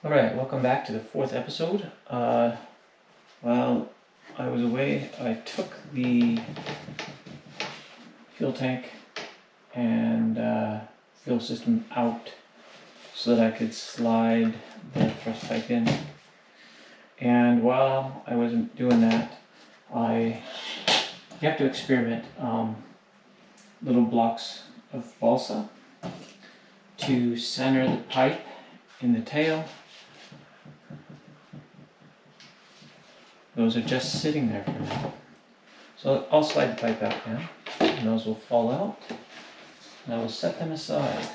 Alright, welcome back to the fourth episode. While I was away, I took the fuel tank and fuel system out so that I could slide the thrust pipe in. And while I wasn't doing that, you have to experiment little blocks of balsa to center the pipe in the tail. Those are just sitting there for now. So I'll slide the pipe out now, and those will fall out, and I will set them aside.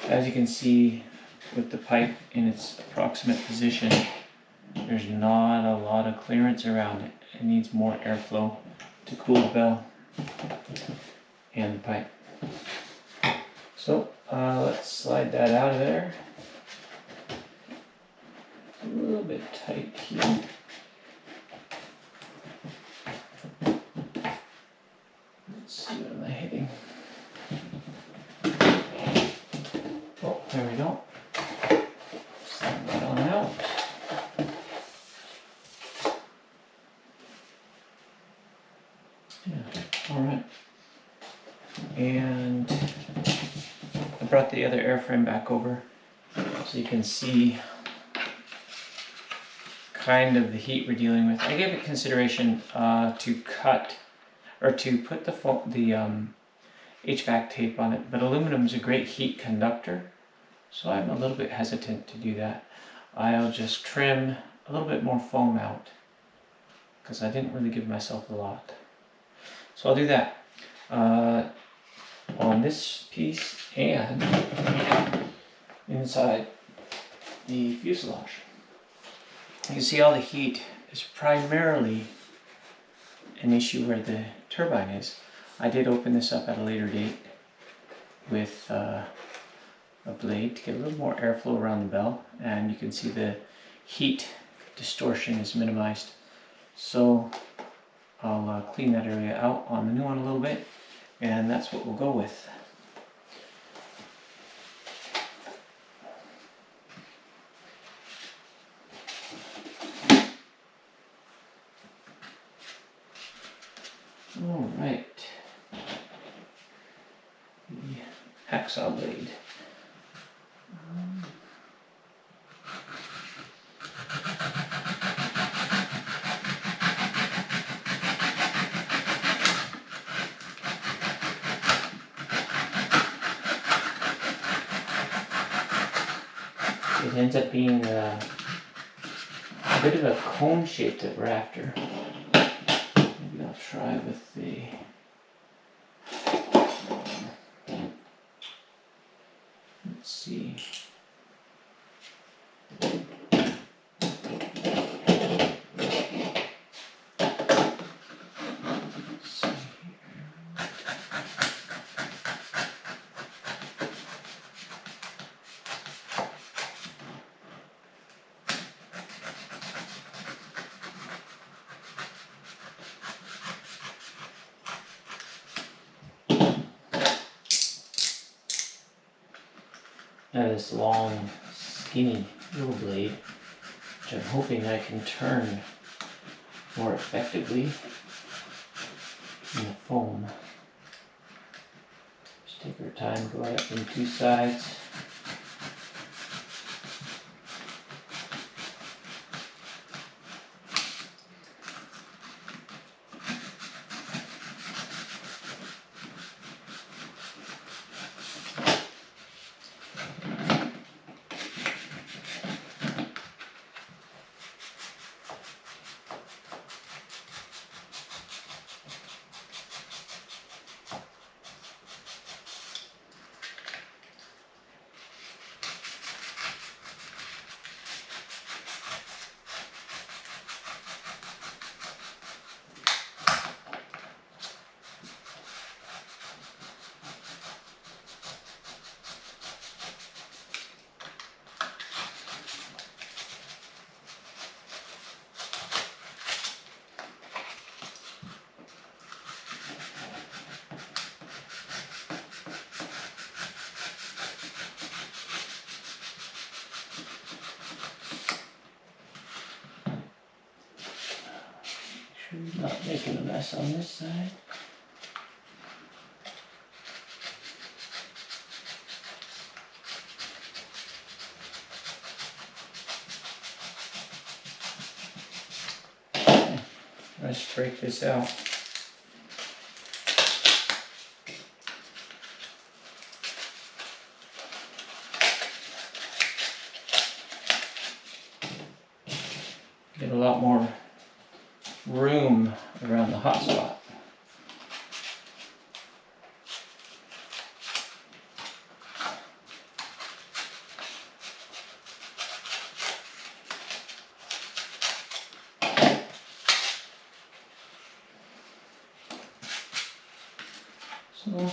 As you can see, with the pipe in its approximate position, there's not a lot of clearance around it. It needs more airflow to cool the bell and the pipe. So let's slide that out of there. It's a little bit tight here. Let's see, what am I hitting? Oh, there we go. Slide that on out. Yeah, alright. And I brought the other airframe back over so you can see kind of the heat we're dealing with. I gave it consideration to cut or to put the HVAC tape on it, but aluminum is a great heat conductor, so I'm a little bit hesitant to do that. I'll just trim a little bit more foam out because I didn't really give myself a lot. So I'll do that on this piece and inside the fuselage. You can see all the heat is primarily an issue where the turbine is. I did open this up at a later date with a blade to get a little more airflow around the bell, and you can see the heat distortion is minimized. So I'll clean that area out on the new one a little bit, and that's what we'll go with. All right, the hacksaw blade. It ends up being a bit of a cone shape that we're after. Maybe I'll try with the let's see. Now this long, skinny little blade, which I'm hoping I can turn more effectively in the foam. Just take our time, go up from two sides. not making a mess on this side. Okay, let's break this out. Get a lot more room around the hot spot. So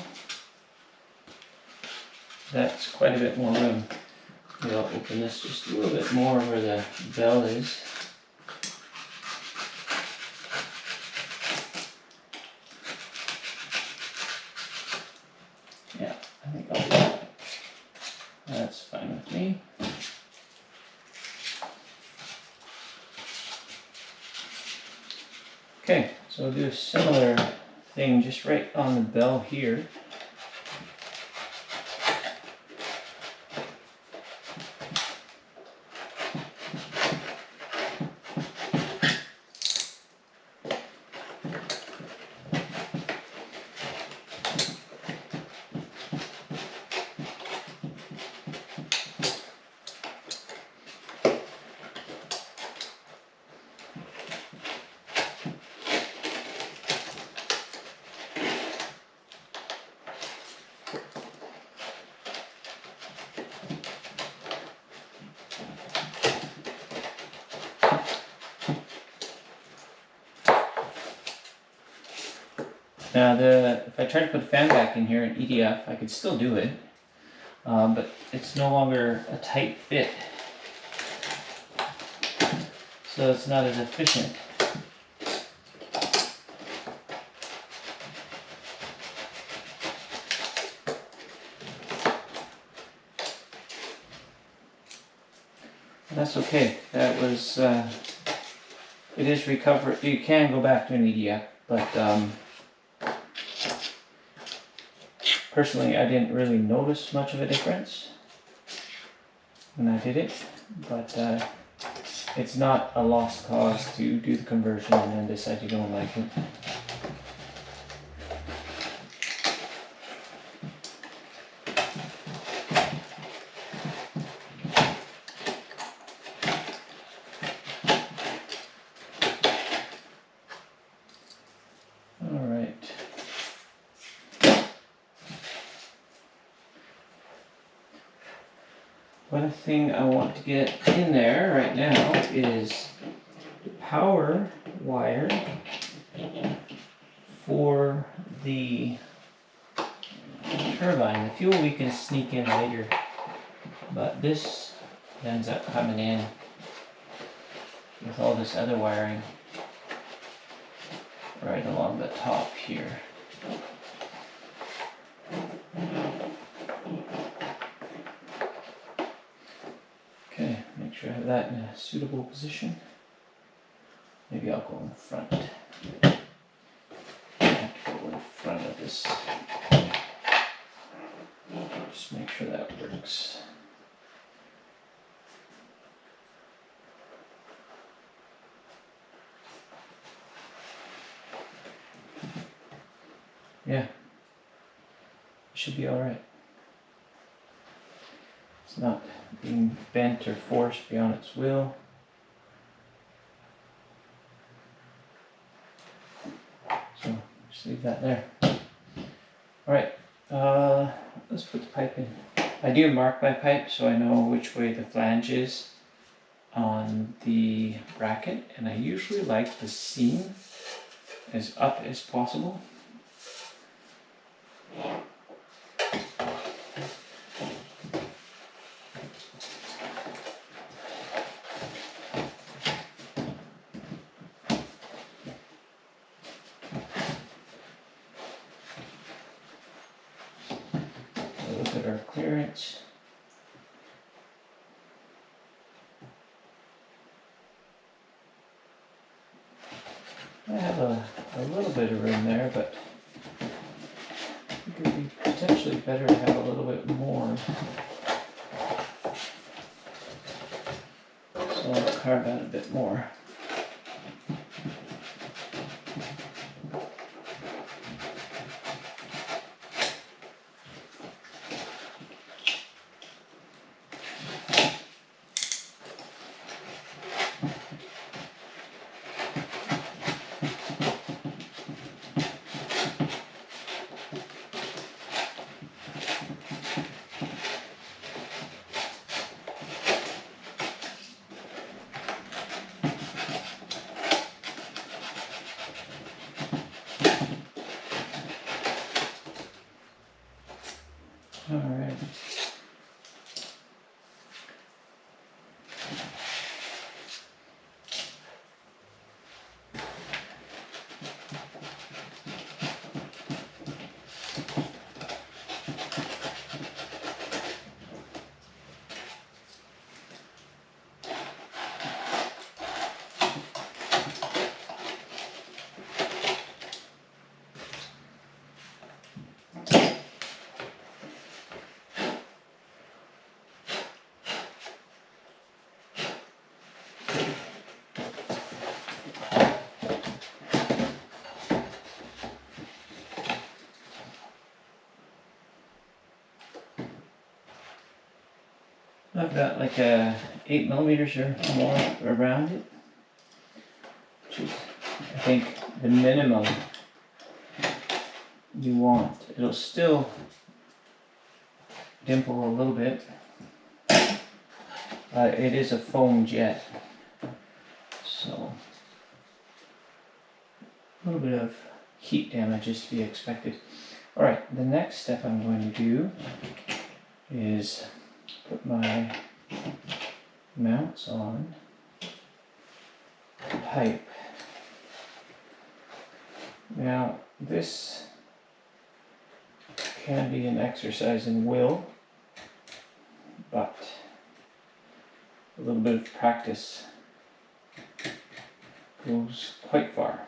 that's quite a bit more room. Maybe I'll open this just a little bit more where the bell is. Yeah, I think I'll do that. That's fine with me. Okay, so we'll do a similar thing just right on the bell here. Now, if I try to put a fan back in here in EDF, I could still do it, but it's no longer a tight fit, so it's not as efficient. But that's okay. That was, it is recover. You can go back to an EDF, but personally, I didn't really notice much of a difference when I did it, but it's not a lost cause to do the conversion and then decide you don't like it. All right. One thing I want to get in there right now is the power wire for the turbine. The fuel we can sneak in later, but this ends up coming in with all this other wiring right along the top here. Okay, make sure I have that in a suitable position. Maybe I'll go in front. I have to go in front of this. Just make sure that works. Yeah, should be all right. It's not being bent or forced beyond its will. So just leave that there. All right, let's put the pipe in. I do mark my pipe so I know which way the flange is on the bracket, and I usually like the seam as up as possible. Look at our clearance. I have a little bit of room there, but it could be potentially better to have a little bit more. So I'll carve out a bit more. All right. I've got like 8 millimeters or more around it, which is, I think, the minimum you want. It'll still dimple a little bit. It is a foam jet, so a little bit of heat damage is to be expected. Alright, the next step I'm going to do is put my mounts on the pipe. Now this can be an exercise in will, but a little bit of practice goes quite far.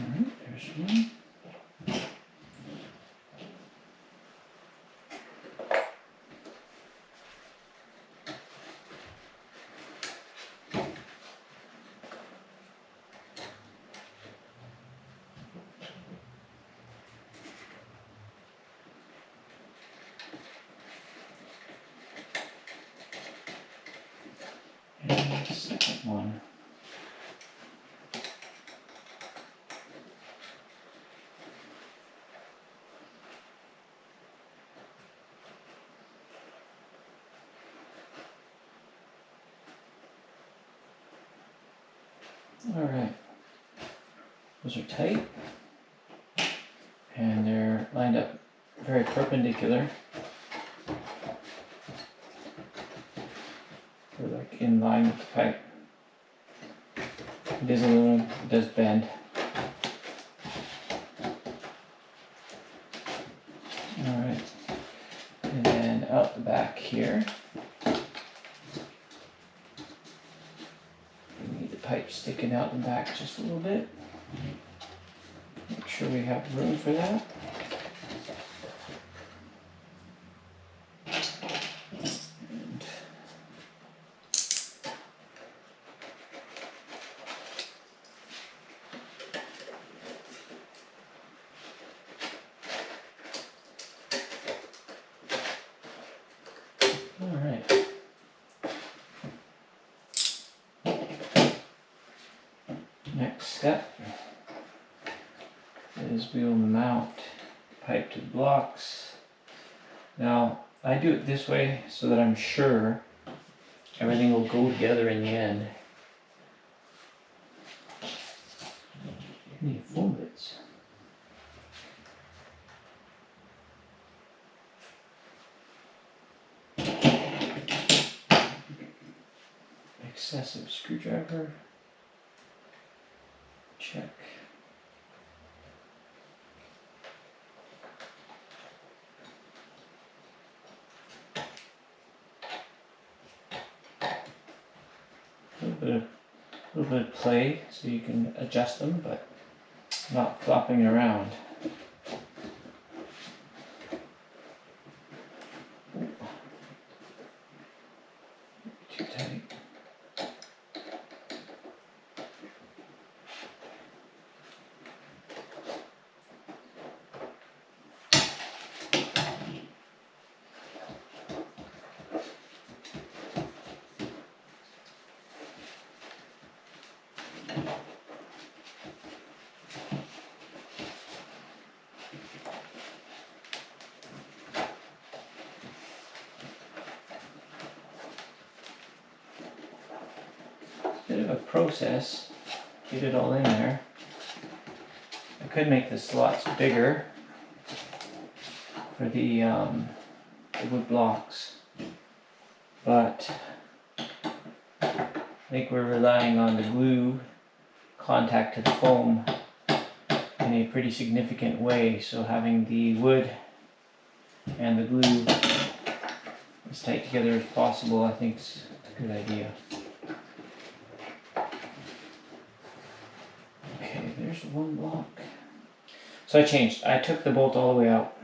Alright, there's one. And the second one. Alright, those are tight, and they're lined up very perpendicular. They're like in line with the pipe. It is aluminum, it does bend. Alright, and then out the back here, pipe sticking out the back just a little bit. Make sure we have room for that. And all right. Next step is we will mount the pipe to the blocks. Now, I do it this way so that I'm sure everything will go together in the end. You need foam bits. excessive screwdriver. Check. A little bit of play so you can adjust them, but not flopping around. Too tight. Bit of a process, get it all in there. I could make the slots bigger for the wood blocks, but I think we're relying on the glue contact to the foam in a pretty significant way, so having the wood and the glue as tight together as possible I think is a good idea. Okay, there's one block. So I took the bolt all the way out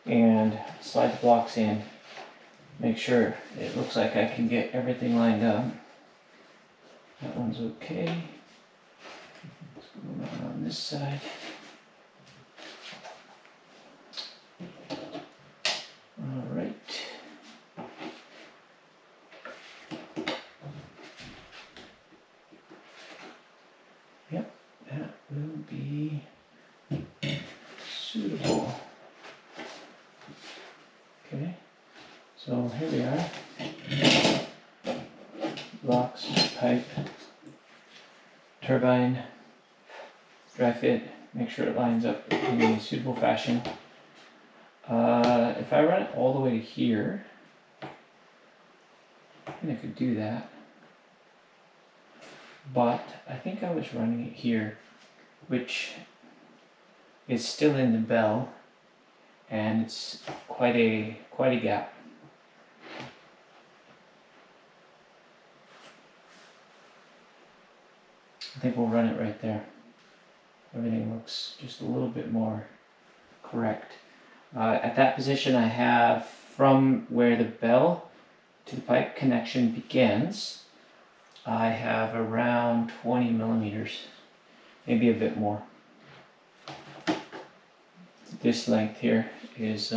and slide the blocks in. Make sure it looks like I can get everything lined up. That one's okay. Let's go around on this side. All right. Yep, that will be suitable. Okay, so here we are. Blocks, pipe, turbine, dry fit, make sure it lines up in a suitable fashion. If I run it all the way to here, I think I could do that. But I think I was running it here, which is still in the bell, and it's quite a gap. I think we'll run it right there. Everything looks just a little bit more correct. At that position I have from where the bell to the pipe connection begins, I have around 20 millimeters, maybe a bit more. This length here is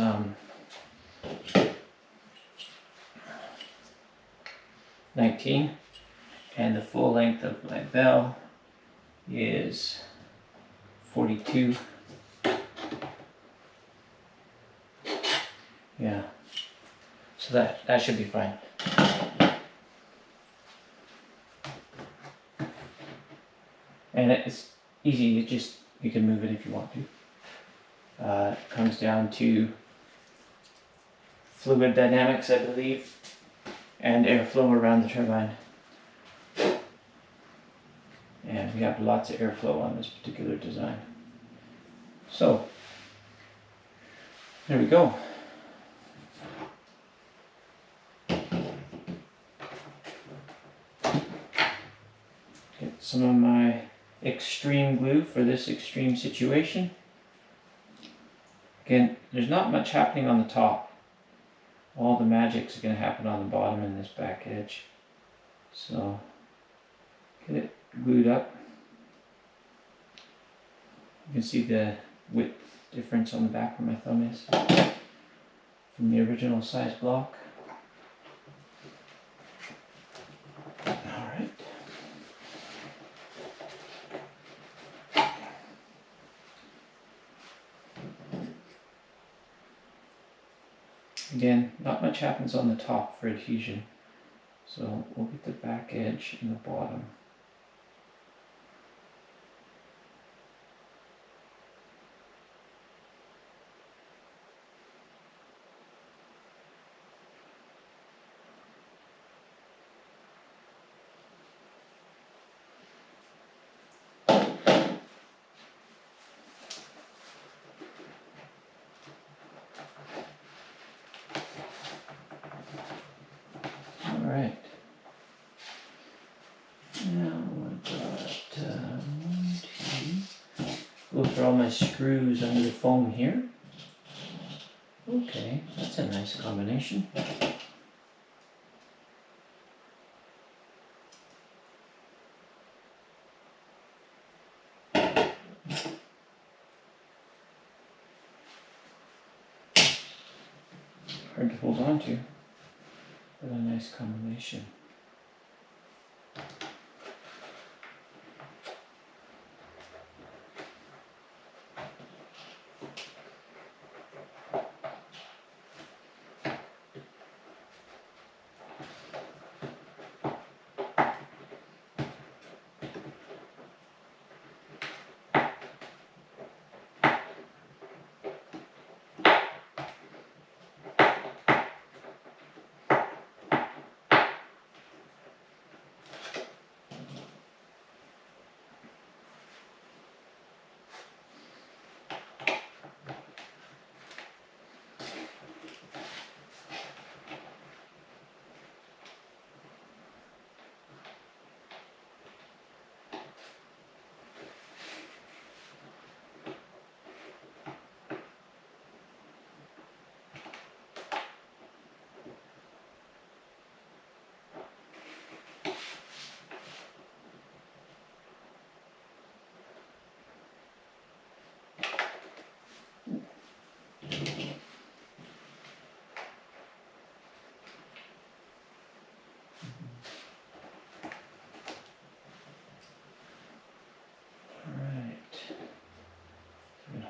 19, and the full length of my bell is 42. Yeah, so that should be fine. And it's easy, you can move it if you want to. It comes down to fluid dynamics, I believe, and airflow around the turbine. And we have lots of airflow on this particular design. So, there we go. Get some of my extreme glue for this extreme situation. Again, there's not much happening on the top. All the magic's going to happen on the bottom and this back edge. So, get it glued up. You can see the width difference on the back where my thumb is from the original size block. Alright. Again, not much happens on the top for adhesion, so we'll get the back edge and the bottom. Alright. Now I've got 1, 2. Look for all my screws under the foam here. Okay, that's a nice combination. Hard to hold on to, but a nice combination.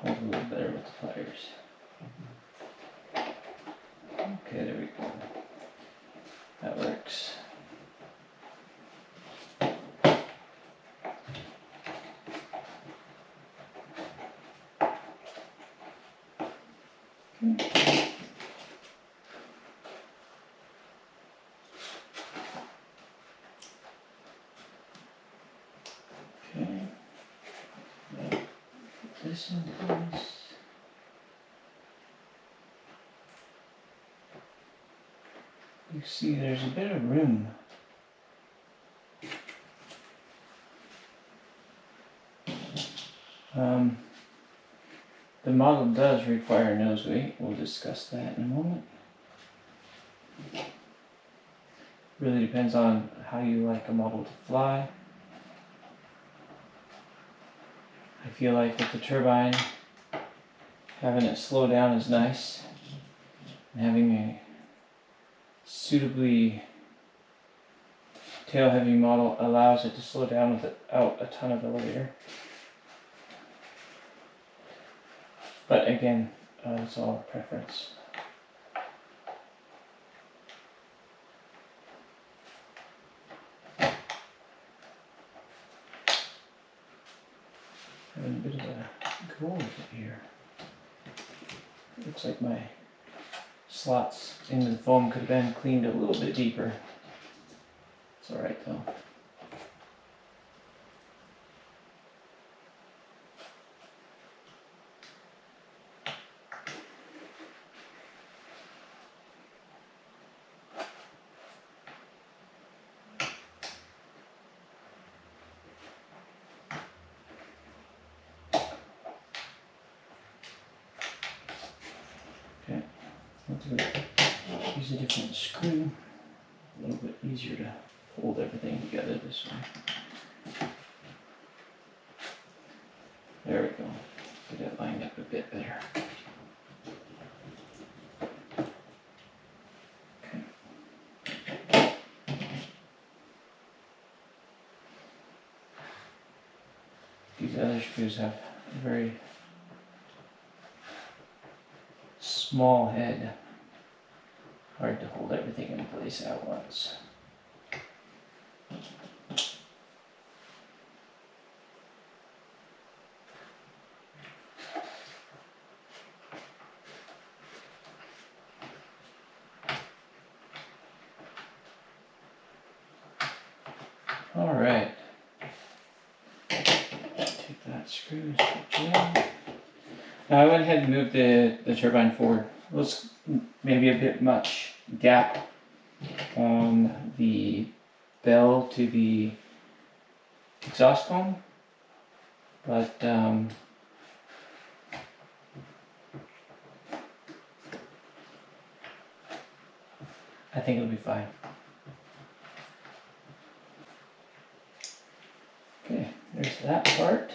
Hold a little better with the pliers. Okay, there we go. That works. Okay. Now, put this in place. You see there's a bit of room. The model does require nose weight. We'll discuss that in a moment. Really depends on how you like a model to fly. I feel like with the turbine, having it slow down is nice. And having a suitably tail heavy model allows it to slow down without a ton of elevator. But again, it's all preference. Having a bit of a go with it here. It looks like my slots into the foam could have been cleaned a little bit deeper. It's alright though. Use a different screw, a little bit easier to hold everything together this way. There we go. Get it lined up a bit better. Okay. These other screws have a very small head. Hard to hold everything in place at once. All right. Take that screw. Now I went ahead and moved the turbine forward. It was maybe a bit much gap on the bell to the exhaust cone, but I think it'll be fine. Okay, there's that part.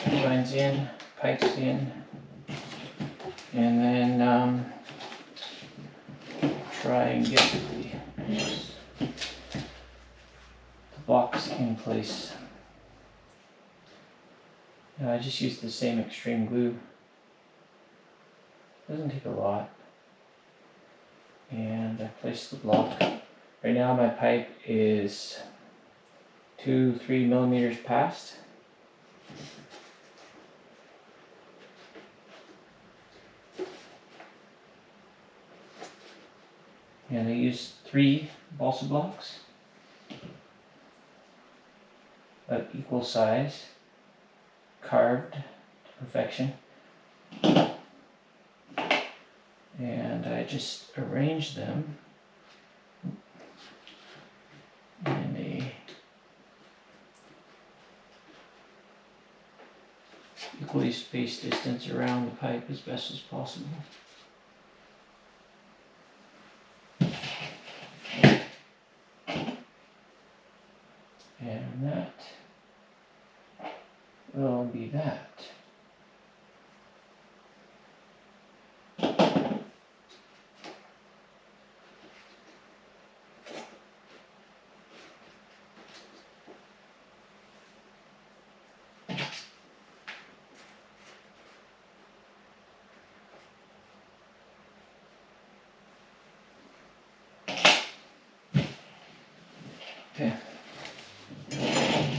Turbine's in, pipe's in, and then try and get the box in place. I just used the same extreme glue. Doesn't take a lot. And I placed the block. Right now my pipe is 2-3 millimeters past. And I used 3 balsa blocks of equal size, carved to perfection. And I just arranged them in a equally spaced distance around the pipe as best as possible. And that will be that. Okay,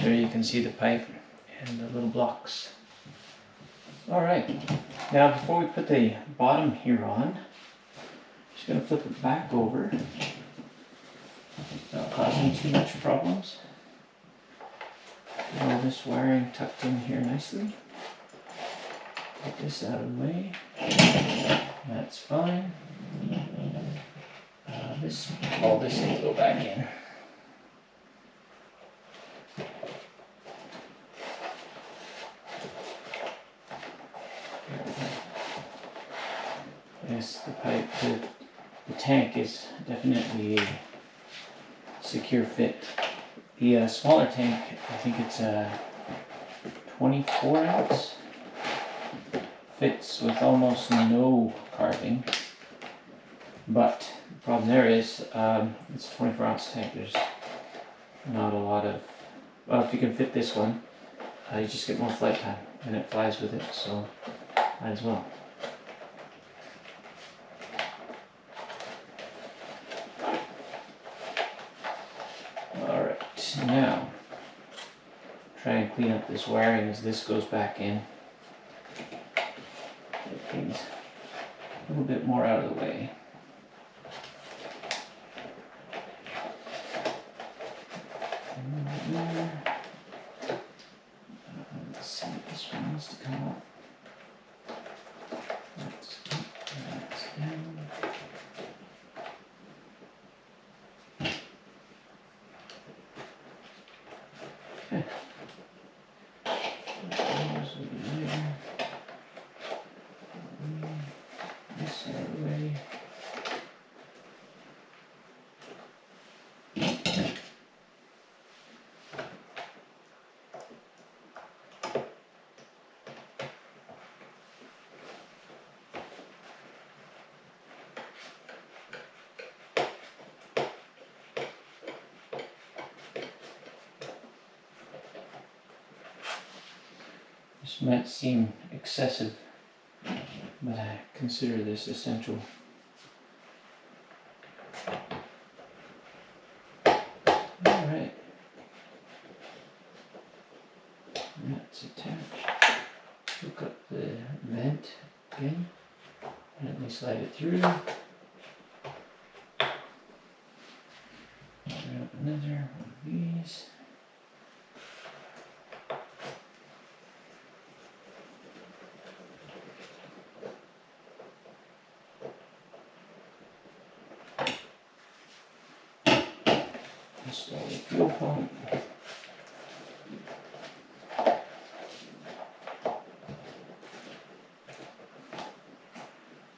there you can see the pipe and the little blocks. Alright, now before we put the bottom here on, just going to flip it back over without causing too much problems. Get all this wiring tucked in here nicely. Get this out of the way. That's fine. All this can go back in. Yes, the pipe, the tank is definitely a secure fit. The smaller tank, I think it's a 24 ounce, fits with almost no carving. But the problem there is, it's a 24 ounce tank. There's not a lot of, well, if you can fit this one, you just get more flight time, and it flies with it, so might as well. Alright, now try and clean up this wiring as this goes back in. Get things a little bit more out of the way. Let's see, this one needs to come up. That's up, that's down. Okay. Those will be there. This out of the way. This might seem excessive, but I consider this essential. Alright. That's attached. Hook up the vent again. Gently slide it through. Grab another one of these. Install the fuel pump.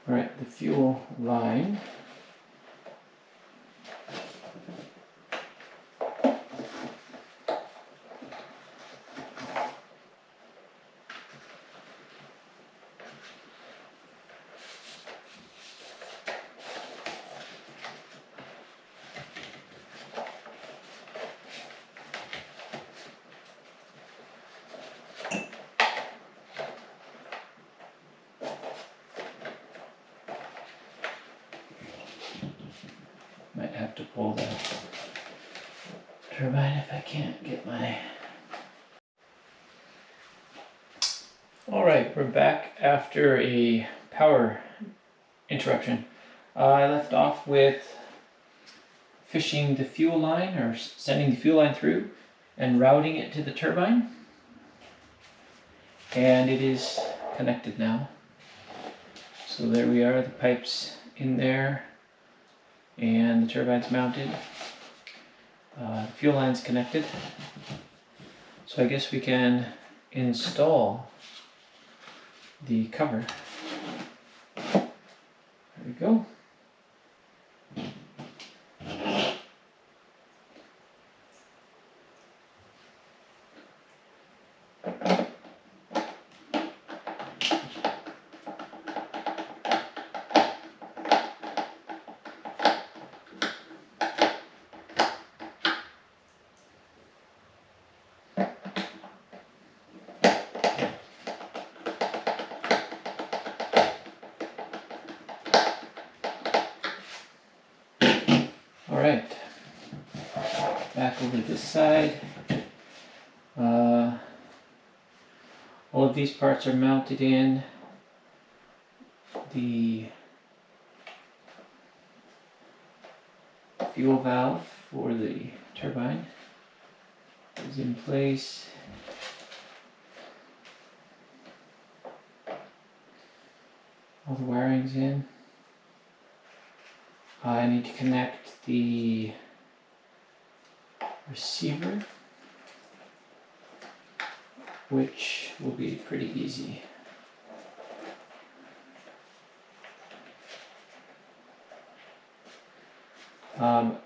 Alright, the fuel line. Might have to pull the turbine if I can't get my... Alright, we're back after a power interruption. I left off with fishing the fuel line, or sending the fuel line through and routing it to the turbine. And it is connected now. So there we are, the pipe's in there and the turbine's mounted. The fuel line's connected. So I guess we can install the cover. There we go. Alright, back over this side. All of these parts are mounted in. The fuel valve for the turbine is in place. All the wiring's in. I need to connect the receiver, which will be pretty easy. One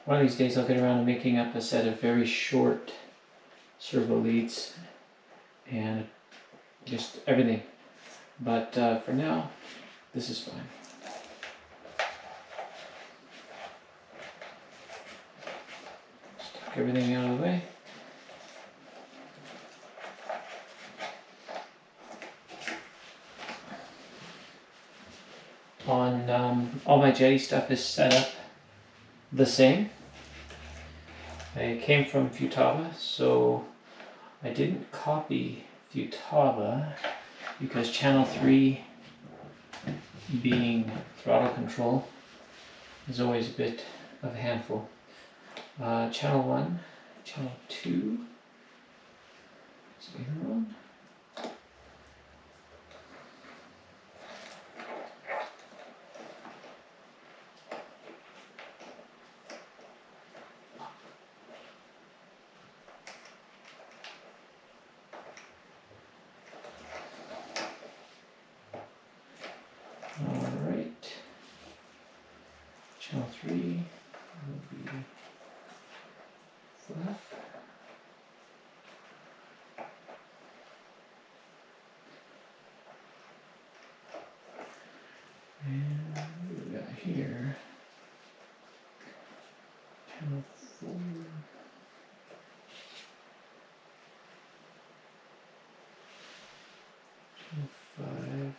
of these days I'll get around to making up a set of very short servo leads and just everything. But for now, this is fine. Just take everything out of the way. All my jetty stuff is set up the same. I came from Futaba, so I didn't copy Futaba because channel 3 being throttle control is always a bit of a handful. Channel 1, channel 2 is the other one. Alright, channel 3 will be flat. And what do we got here? Channel 4. Channel 5.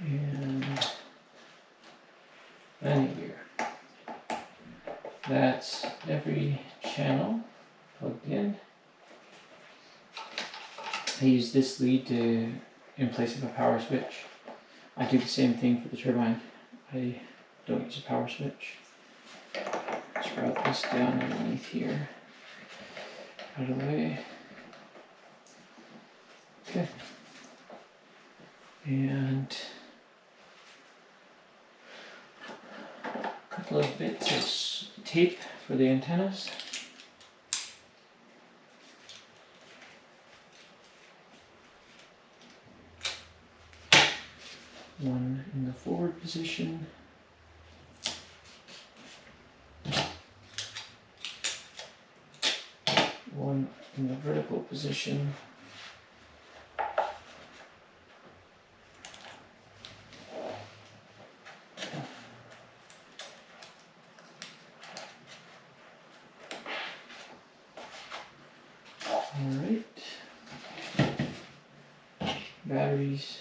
And landing gear. That's every channel plugged in. I use this lead in place of a power switch. I do the same thing for the turbine. I don't use a power switch. Just route this down underneath here. Out of the way. Okay. And a couple of bits of tape for the antennas. One in the forward position. One in the vertical position. Alright. Batteries.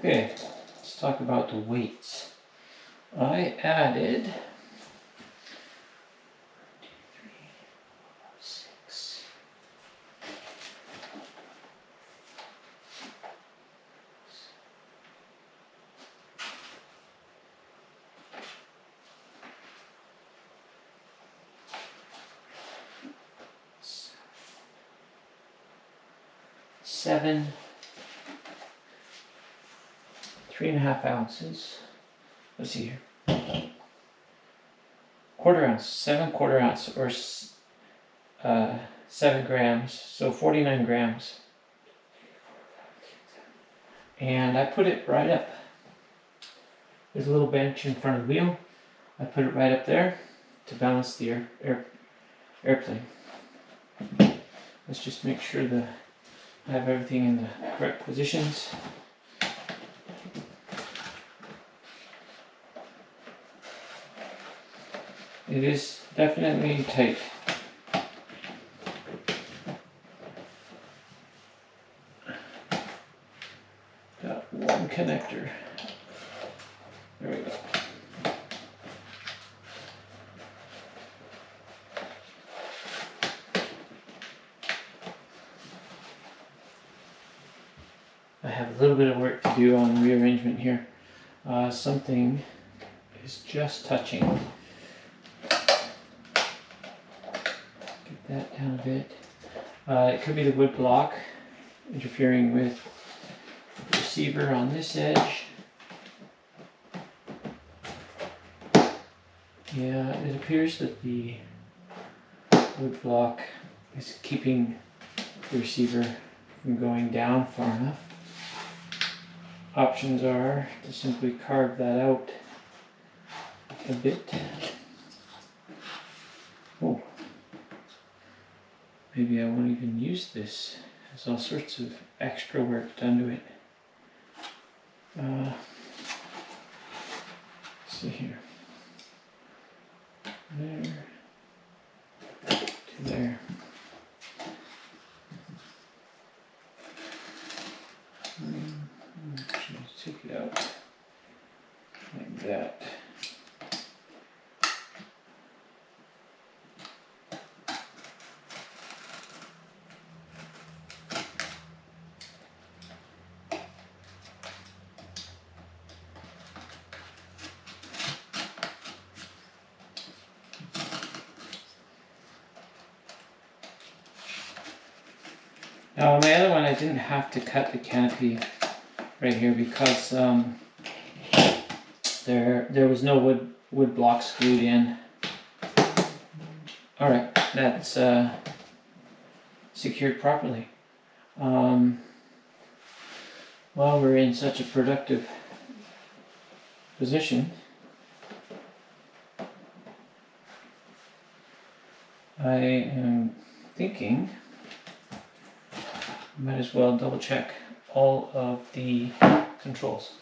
Okay, let's talk about the weights. I added 7 3.5 ounces. Let's see here. Quarter ounce, 7 quarter ounce, or 7 grams, so 49 grams. And I put it right up. There's a little bench in front of the wheel. I put it right up there to balance the airplane. Let's just make sure that I have everything in the correct positions. It is definitely tight. Got one connector. There we go. I have a little bit of work to do on rearrangement here. Something is just touching. Get that down a bit. It could be the wood block interfering with the receiver on this edge. Yeah, it appears that the wood block is keeping the receiver from going down far enough. Options are to simply carve that out a bit. Oh, maybe I won't even use this. There's all sorts of extra work done to it. Let's see here. There to there. Take it out like that. Now on my other one I didn't have to cut the canopy right here because there was no wood blocks glued in. Alright, that's secured properly. While we're in such a productive position, I am thinking might as well double check all of the controls.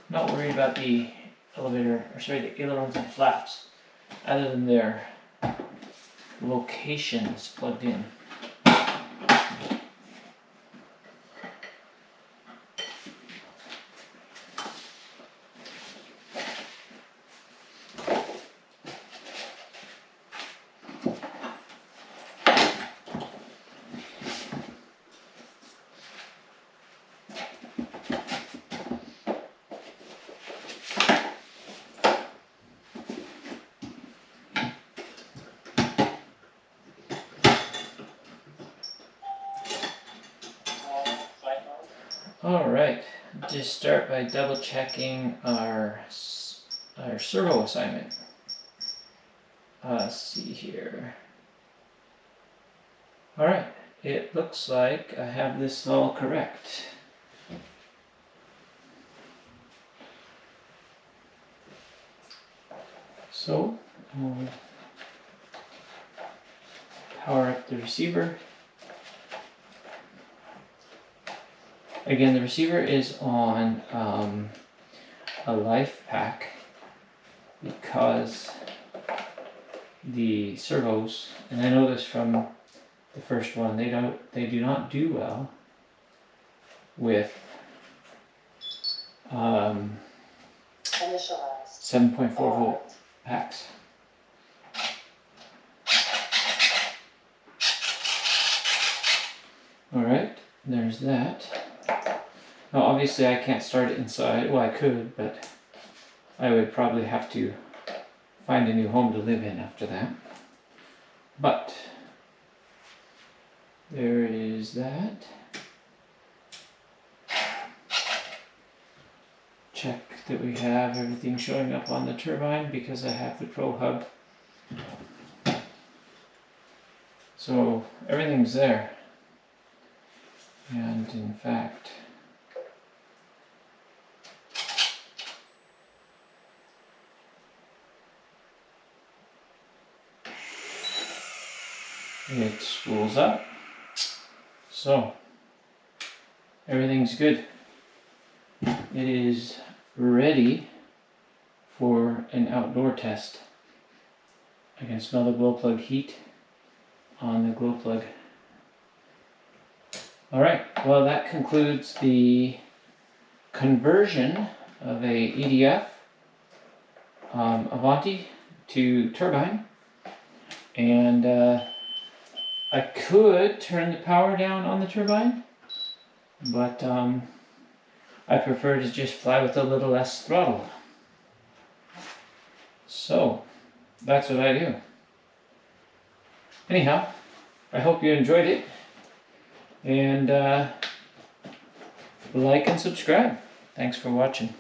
Not worried about the elevator, or sorry, the ailerons and flaps, other than their locations plugged in. Alright, just start by double checking our servo assignment. Let's see here. Alright, it looks like I have this all correct. So, we'll power up the receiver. Again, the receiver is on a life pack because the servos, and I know this from the first one, they do not do well with 7.4 volt packs. Alright, there's that. Now obviously I can't start it inside. Well, I could, but I would probably have to find a new home to live in after that. But there is that. Check that we have everything showing up on the turbine because I have the Pro Hub. So everything's there. And in fact, it spools up. So everything's good. It is ready for an outdoor test. I can smell the glow plug heat on the glow plug. Alright, well that concludes the conversion of a EDF Avanti to turbine. And I could turn the power down on the turbine, but I prefer to just fly with a little less throttle. So that's what I do. Anyhow, I hope you enjoyed it. And like and subscribe. Thanks for watching.